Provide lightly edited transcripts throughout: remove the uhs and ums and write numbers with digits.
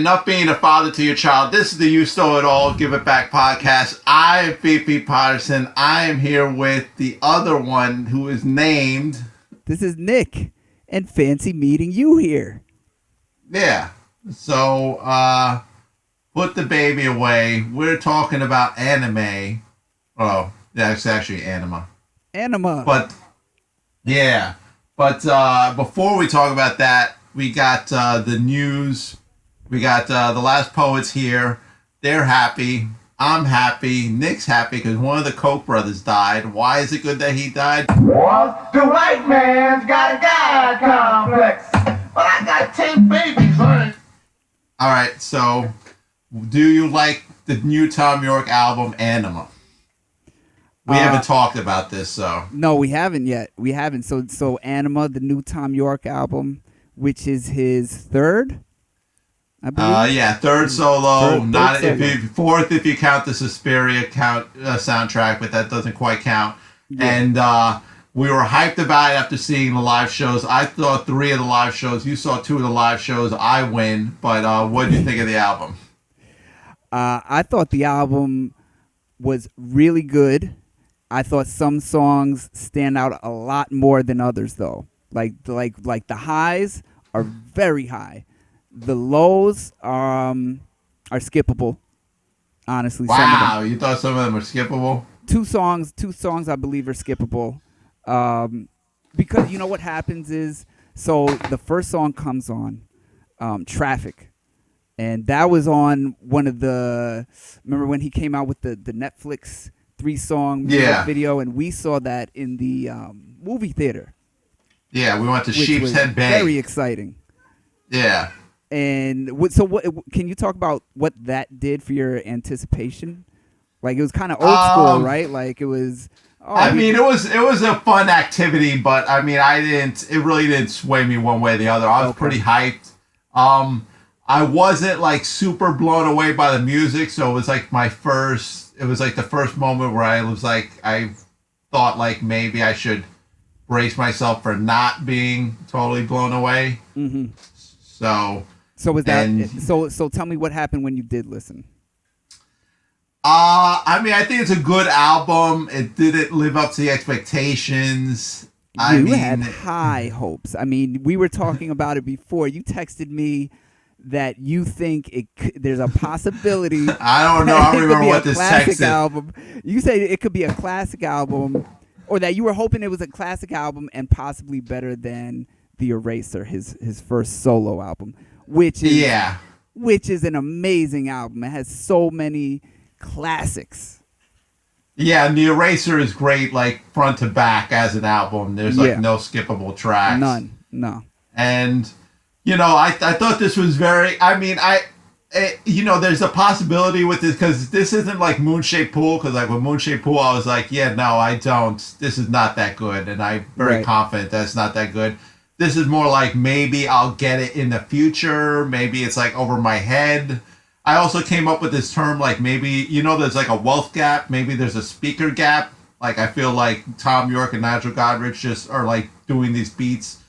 enough being a father to your child. This is the You Stole It All, Give It Back podcast. I am VP Patterson. I am here with the other one who is named. This is Nick, and fancy meeting you here. Yeah. So, put the baby away. We're talking about anime. Oh, yeah, it's actually ANIMA. ANIMA. But, yeah. But before we talk about that, we got the news. We got the Last Poets here. They're happy. I'm happy. Nick's happy because one of the Koch brothers died. Why is it good that he died? Well, the white man's got a God complex, but I got 10 babies, right? All right, so do you like the new Thom Yorke album, Anima? We haven't talked about this, so. No, we haven't yet. We haven't. So Anima, the new Thom Yorke album, which is his third, I believe. Yeah, third solo. Third solo. Fourth if you count the Suspiria soundtrack, but that doesn't quite count. Yeah. And we were hyped about it after seeing the live shows. I saw 3 of the live shows. You saw 2 of the live shows. I win. But what did you think of the album? I thought the album was really good. I thought some songs stand out a lot more than others, though. Like the highs are very high. The lows are skippable. Honestly, wow, you thought some of them were skippable? Two songs, I believe, are skippable. Because you know what happens is, so the first song comes on, "Traffic," and that was on one of the. Remember when he came out with the Netflix 3-song video, and we saw that in the movie theater. Yeah, we went to Sheepshead Bay. Very exciting. Yeah. And what can you talk about what that did for your anticipation? Like, it was kind of old school, right? Like, it was. I mean, it was a fun activity, but I mean, it really didn't sway me one way or the other. I was pretty hyped. I wasn't like super blown away by the music, so it was like the first moment where I thought like maybe I should brace myself for not being totally blown away. Mm-hmm. So was that? So tell me what happened when you did listen. I mean, I think it's a good album. It didn't live up to the expectations. You had high hopes. I mean, we were talking about it before. You texted me that you think there's a possibility. I don't know. I don't remember what this text album. You say it could be a classic album, or that you were hoping it was a classic album and possibly better than The Eraser, his first solo album, which is an amazing album. It has so many classics. Yeah, and The Eraser is great, like front to back as an album. There's like no skippable tracks. None. No. And you know, I thought this was very. I mean, there's a possibility with this because this isn't like Moonshaped Pool. Because like with Moonshaped Pool, I was like, yeah, no, I don't. This is not that good, and I'm very confident that it's not that good. This is more like maybe I'll get it in the future. Maybe it's like over my head. I also came up with this term like maybe, there's like a wealth gap. Maybe there's a speaker gap. Like I feel like Thom Yorke and Nigel Godrich just are like doing these beats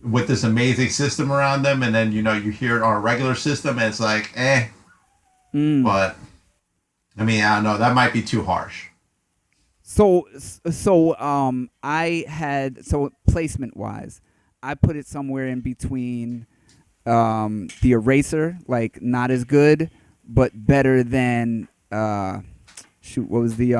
with this amazing system around them. And then, you hear it on a regular system and it's like, But, I mean, I don't know. That might be too harsh. So placement wise, I put it somewhere in between The Eraser, like not as good, but better than what was the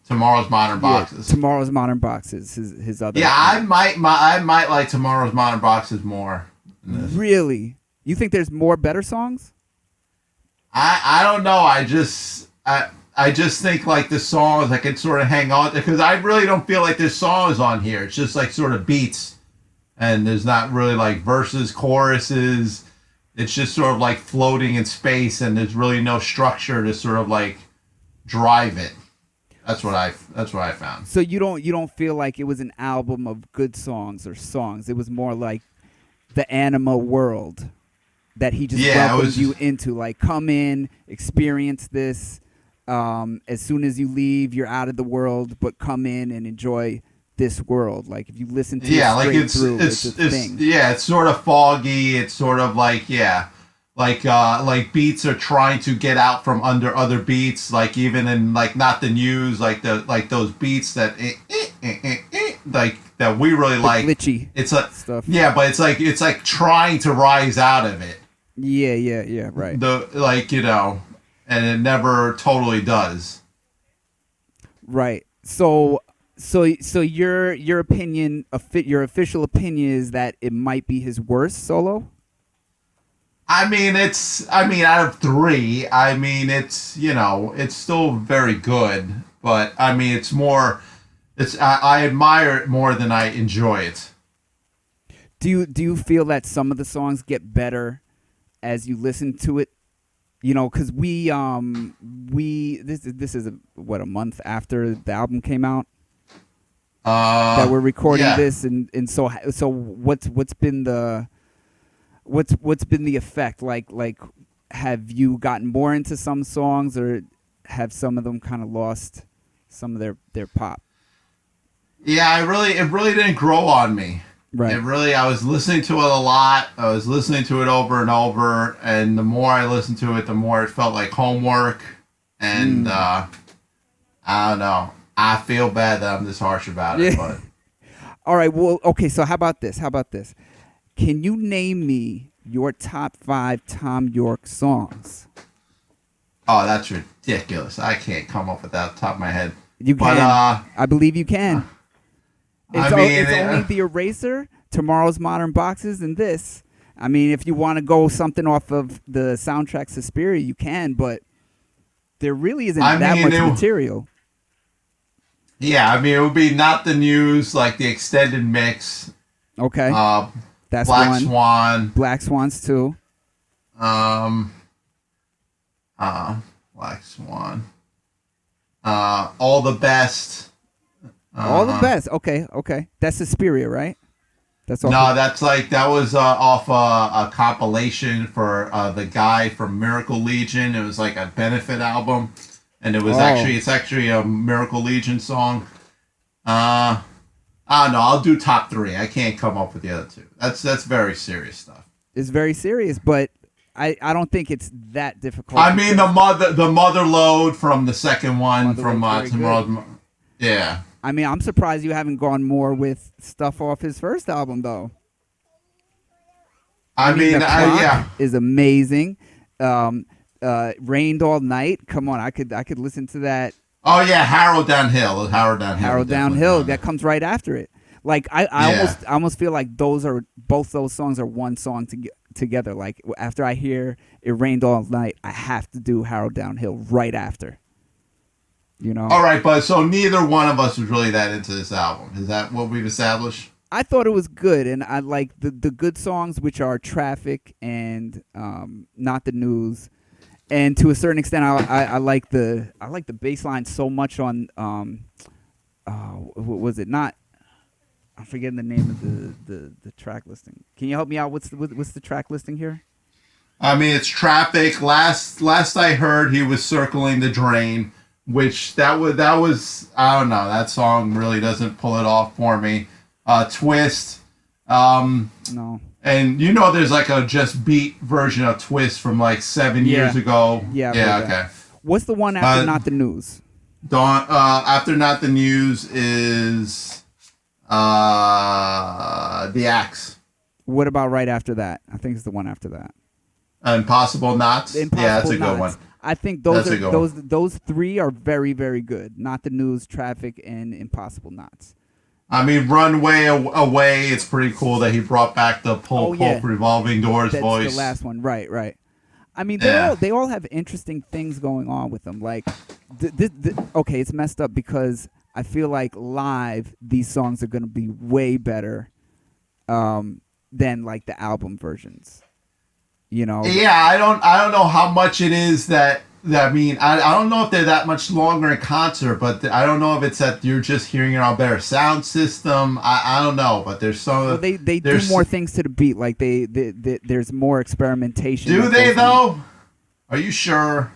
Tomorrow's Modern Boxes. Tomorrow's Modern Boxes, his other. Yeah, I might like Tomorrow's Modern Boxes more. Really? You think there's more better songs? I don't know. I just think like the songs I can sort of hang on because I really don't feel like there's songs on here. It's just like sort of beats. And there's not really like verses, choruses. It's just sort of like floating in space, and there's really no structure to sort of like drive it. That's what I found. So you don't feel like it was an album of good songs or songs. It was more like the Anima world that he just welcomed you into. Like, come in, experience this. As soon as you leave, you're out of the world, but come in and enjoy this world. Like if you listen to it straight through, it's a thing. Yeah, it's sort of foggy. It's sort of like like beats are trying to get out from under other beats, like even in like not the news, like those beats that like that we really The like. glitchy It's like stuff. yeah, but it's like trying to rise out of it. Yeah, right. The like and it never totally does. Right. So your opinion, your official opinion is that it might be his worst solo. I mean, out of three, I mean, it's still very good, but I mean, I admire it more than I enjoy it. Do you feel that some of the songs get better as you listen to it? You know, because this is a month after the album came out that we're recording Yeah. this, and so what's been the effect? Like have you gotten more into some songs, or have some of them kind of lost some of their pop? Yeah, it really didn't grow on me. Right. I was listening to it a lot. I was listening to it over and over, and the more I listened to it, the more it felt like homework. And I don't know. I feel bad that I'm this harsh about it, Yeah. but All right. Well, okay. So how about this? Can you name me your top 5 Thom Yorke songs? oh, that's ridiculous. I can't come up with that off the top of my head. You But can. I believe you can. I mean, It's only The Eraser, Tomorrow's Modern Boxes, and this. I mean, if you want to go something off of the soundtrack Suspiria, you can, but there really isn't I that mean, much it- material. yeah, I mean, it would be not the news, like the extended mix. Okay. That's Black one. Swan. Black Swans, too. Um, Black Swan. All the best. All the best. Okay. That's Suspiria, right? That's all. No, that was off a compilation for the guy from Miracle Legion. It was like a benefit album, and it was it's actually a Miracle Legion song. I don't know. I'll do top 3. I can't come up with the other 2. That's very serious stuff. It's very serious, but I don't think it's that difficult. I mean, the mother load from the second one Mother from Lode's very Tomorrow's. Yeah. I mean, I'm surprised you haven't gone more with stuff off his first album, though. I mean, The Clock yeah. is amazing. Rained All Night. Come on, I could listen to that. Oh yeah, Harrow Downhill. Harrow Downhill. That comes right after it. Like I Yeah. almost feel like both those songs are one song together. Like after I hear It Rained All Night, I have to do Harrow Downhill right after. You know. All right, but so neither one of us was really that into this album. Is that what we've established? I thought it was good, and I like the good songs, which are Traffic and Not the News, and to a certain extent, I like the bass line so much on what was it? Not, I'm forgetting the name of the track listing. Can you help me out? What's the track listing here? I mean, it's Traffic. Last I heard, he was Circling the Drain, which that was I don't know. That song really doesn't pull it off for me. Twist. No. And there's like a just beat version of Twist from like 7 years ago. Yeah. I've Yeah. heard Okay. that. What's the one after Uh, Not the News? After Not the News is The Axe. What about right after that? I think it's the one after that. Impossible Knots. Impossible Yeah, that's a good Knots. one. I think those That's a good are those 3 are very, very good. Not the News, Traffic, and Impossible Knots. I mean, Runway Away. It's pretty cool that he brought back the Pulp Revolving Doors That's voice. the last one, right. I mean, Yeah. they all have interesting things going on with them. Like, okay, it's messed up because I feel like live these songs are going to be way better than like the album versions. You know? Yeah, I don't know how much it is that I mean, I don't know if they're that much longer in concert, but I don't know if it's that you're just hearing it on a better sound system. I don't know, but there's some. Well, they do more things to the beat. Like they there's more experimentation. Do that they goes though? Are you sure?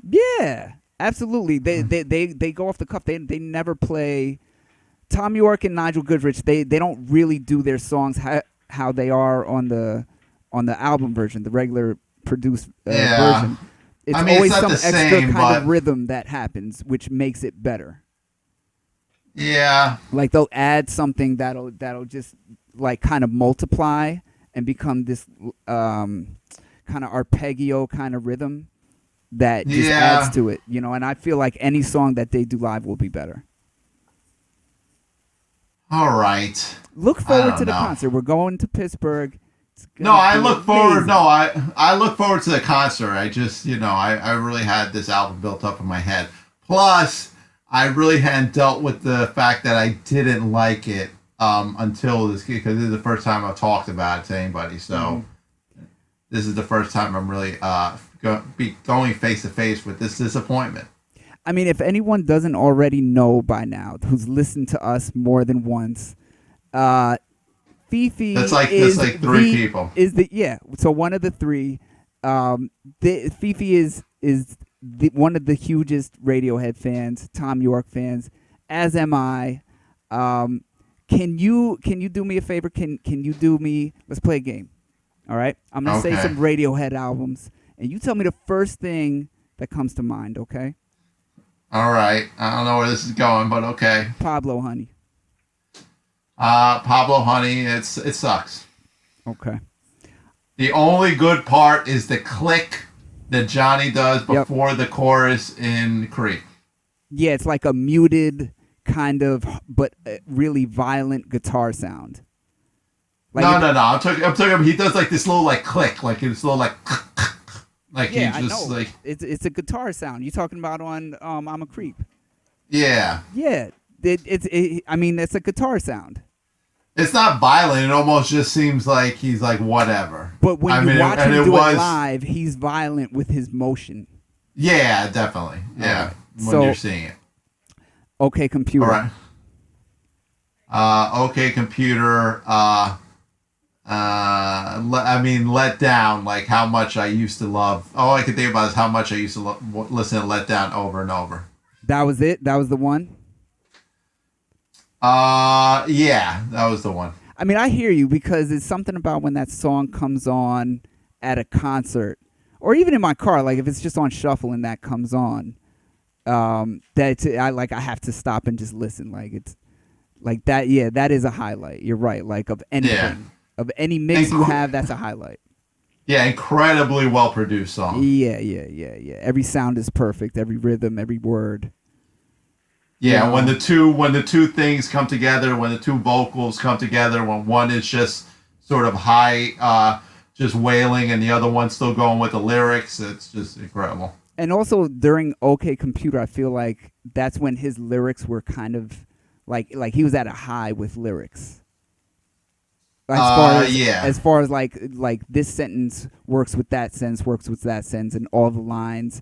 Yeah, absolutely. They go off the cuff. They never play. Thom Yorke and Nigel Goodrich. They don't really do their songs how they are on the album version, the regular produced Yeah. version. It's I mean, always it's not some the extra same, kind but of rhythm that happens, which makes it better. yeah. Like they'll add something that'll just like kind of multiply and become this kind of arpeggio kind of rhythm that just adds Yeah. to it, you know. And I feel like any song that they do live will be better. All right. Look I forward don't to the know. concert. We're going to Pittsburgh. It's No, gonna I be look forward. amazing. No, I look forward to the concert. I just, I really had this album built up in my head. Plus, I really hadn't dealt with the fact that I didn't like it until this, because this is the first time I've talked about it to anybody. So this is the first time I'm really going face to face with this disappointment. I mean, if anyone doesn't already know by now, who's listened to us more than once, Fifi That's like three people. So one of the three, Fifi is one of the hugest Radiohead fans, Thom Yorke fans, as am I. Can you do me a favor? Can you do me? Let's play a game. All right, I'm gonna say Okay. some Radiohead albums, and you tell me the first thing that comes to mind. Okay? All right. I don't know where this is going, but okay. Pablo Honey. Pablo Honey, it sucks. Okay. The only good part is the click that Johnny does before the chorus in Creep. Yeah, it's like a muted kind of, but really violent guitar sound. Like No. I'm talking. He does like this little like click, like this little like, like Yeah, he just I know. like It's a guitar sound. You talking about on I'm a Creep? yeah. Yeah, I mean, it's a guitar sound. It's not violent. It almost just seems like he's like whatever. But when I you mean, watch and him it do was- it live, he's violent with his motion. Yeah, definitely. Yeah, Alright. when So- you're seeing it. Okay, computer. All right. Okay, computer. Let Down. Like how much I used to love. All I could think about is how much I used to listen to Let Down over and over. That was it. That was the one. Yeah, that was the one. I mean, I hear you, because it's something about when that song comes on at a concert, or even in my car. Like if it's just on shuffle and that comes on, I have to stop and just listen. Like it's like that. Yeah, that is a highlight. You're right. Like of anything, Yeah. of any mix And you have, that's a highlight. Yeah, incredibly well produced song. Yeah. Every sound is perfect. Every rhythm, every word. Yeah, Yeah. when the two things come together, when the two vocals come together, when one is just sort of high, just wailing, and the other one's still going with the lyrics, it's just incredible. And also during OK Computer, I feel like that's when his lyrics were kind of like he was at a high with lyrics. As far as like this sentence works with that sentence, and all the lines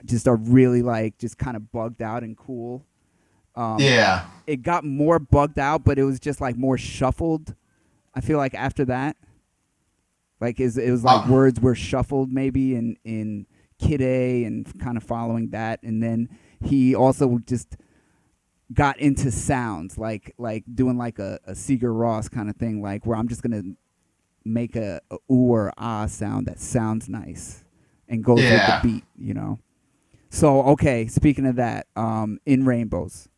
just are really like just kind of bugged out and cool. Yeah. It got more bugged out, but it was just like more shuffled. I feel like after that, like it was like words were shuffled maybe in Kid A and kind of following that, and then he also just got into sounds like doing like a Sigur Rós kind of thing, like where I'm just gonna make a ooh or ah sound that sounds nice and goes with the beat, you know. So okay, speaking of that, In Rainbows.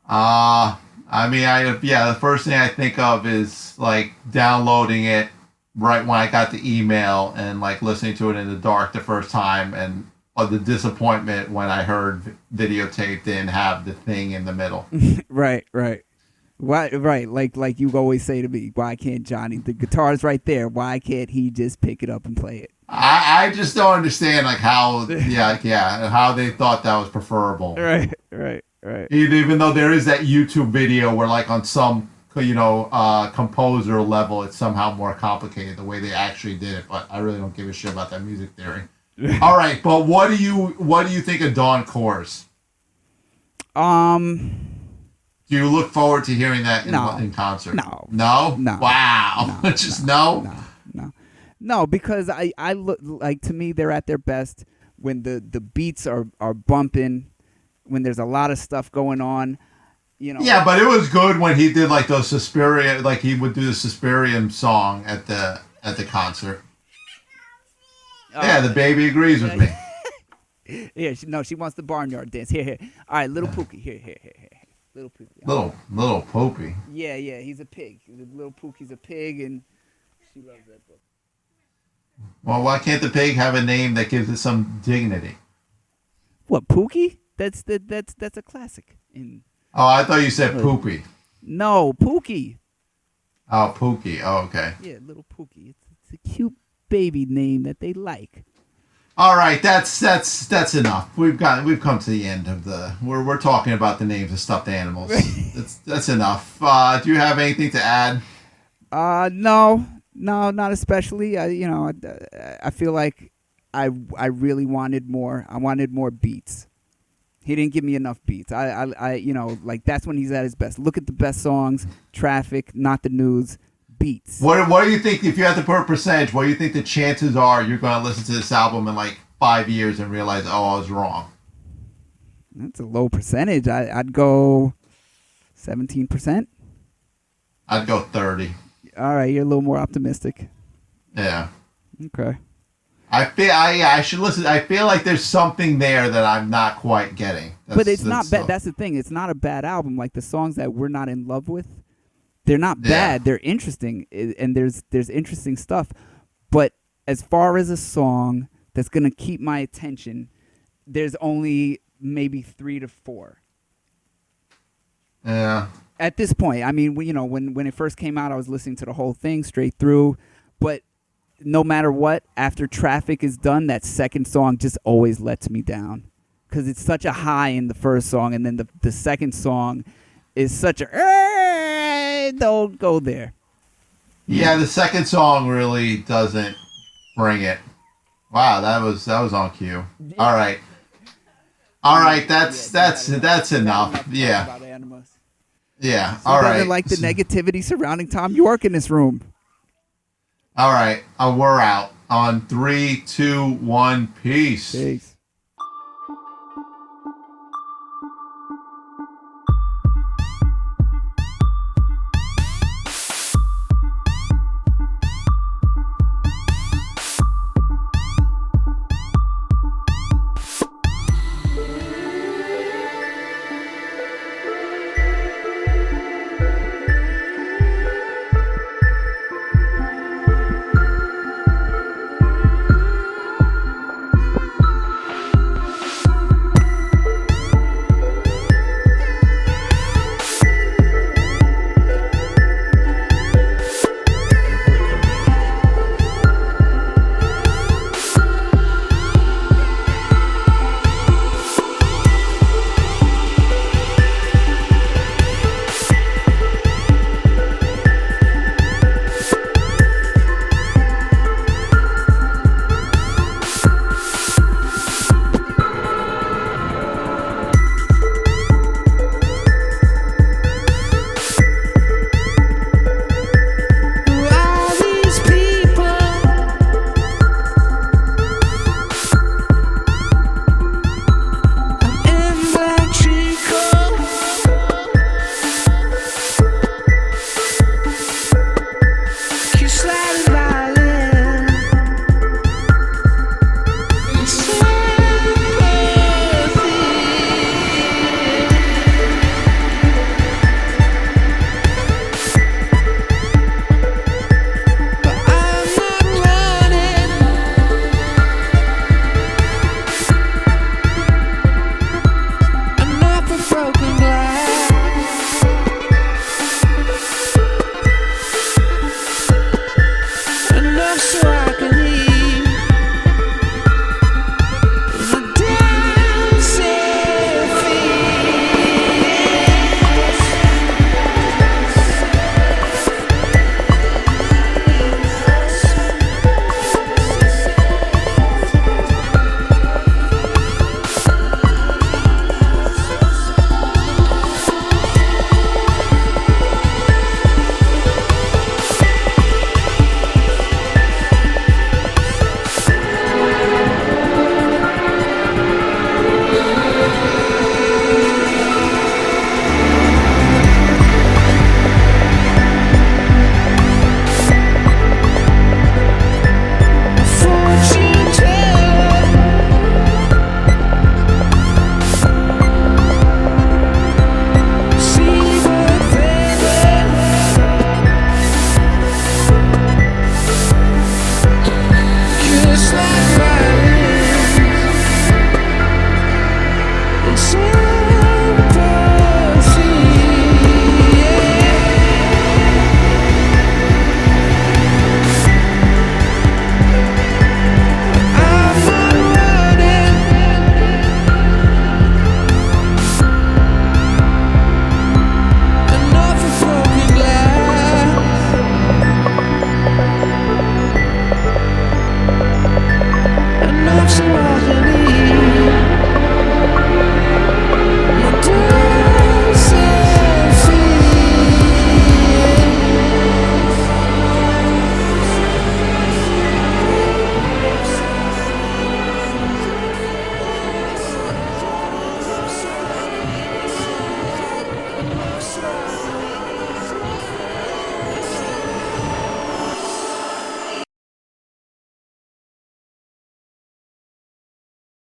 The first thing I think of is like downloading it right when I got the email and like listening to it in the dark the first time, and the disappointment when I heard videotape didn't have the thing in the middle. Right. Why? Right, like you always say to me, why can't Johnny? The guitar's right there. Why can't he just pick it up and play it? I just don't understand like how how they thought that was preferable. Right. Even though there is that YouTube video where like on some composer level it's somehow more complicated the way they actually did it, but I really don't give a shit about that music theory. All right, but what do you think of Dawn Chorus? Do you look forward to hearing that in concert? No. Wow. No, because I look like, to me they're at their best when the beats are bumping, when there's a lot of stuff going on, you know. Yeah, but it was good when he did like those Suspiria, like he would do the Suspirium song at the concert. Yeah, the baby agrees with me. Here, she wants the barnyard dance. Here. All right, little Pookie. Here. Little Pookie. Little Popey. Yeah, he's a pig. Little Pookie's a pig, and she loves that book. Well, why can't the pig have a name that gives it some dignity? What, Pookie? That's a classic. Oh, I thought you said Poopy. No, Pookie. Oh, Pookie. Oh, okay. Yeah, little Pookie. It's a cute baby name that they like. All right, that's enough. We've come to the end of the. We're talking about the names of stuffed animals. that's enough. Do you have anything to add? No, not especially. I feel like I really wanted more. I wanted more beats. He didn't give me enough beats. Like that's when he's at his best. Look at the best songs: Traffic, Not the News, beats. What do you think, if you had to put a percentage, what do you think the chances are you're going to listen to this album in like 5 years and realize, oh, I was wrong? That's a low percentage. I'd go 17%. I'd go 30. All right, you're a little more optimistic. Yeah. Okay. I should listen. I feel like there's something there that I'm not quite getting. But it's not bad. That's the thing. It's not a bad album. Like the songs that we're not in love with, they're not bad. They're interesting, and there's interesting stuff. But as far as a song that's gonna keep my attention, there's only maybe 3 to 4. Yeah. At this point, I mean, when it first came out, I was listening to the whole thing straight through. But no matter what, after Traffic is done, that second song just always lets me down because it's such a high in the first song, and then the second song is such a don't go there. Yeah, the second song really doesn't bring it. Wow, that was on cue. All right, that's enough. Yeah. Yeah. So all right. Like the negativity surrounding Thom Yorke in this room. All right, we're out on 3, 2, 1. Peace. Peace.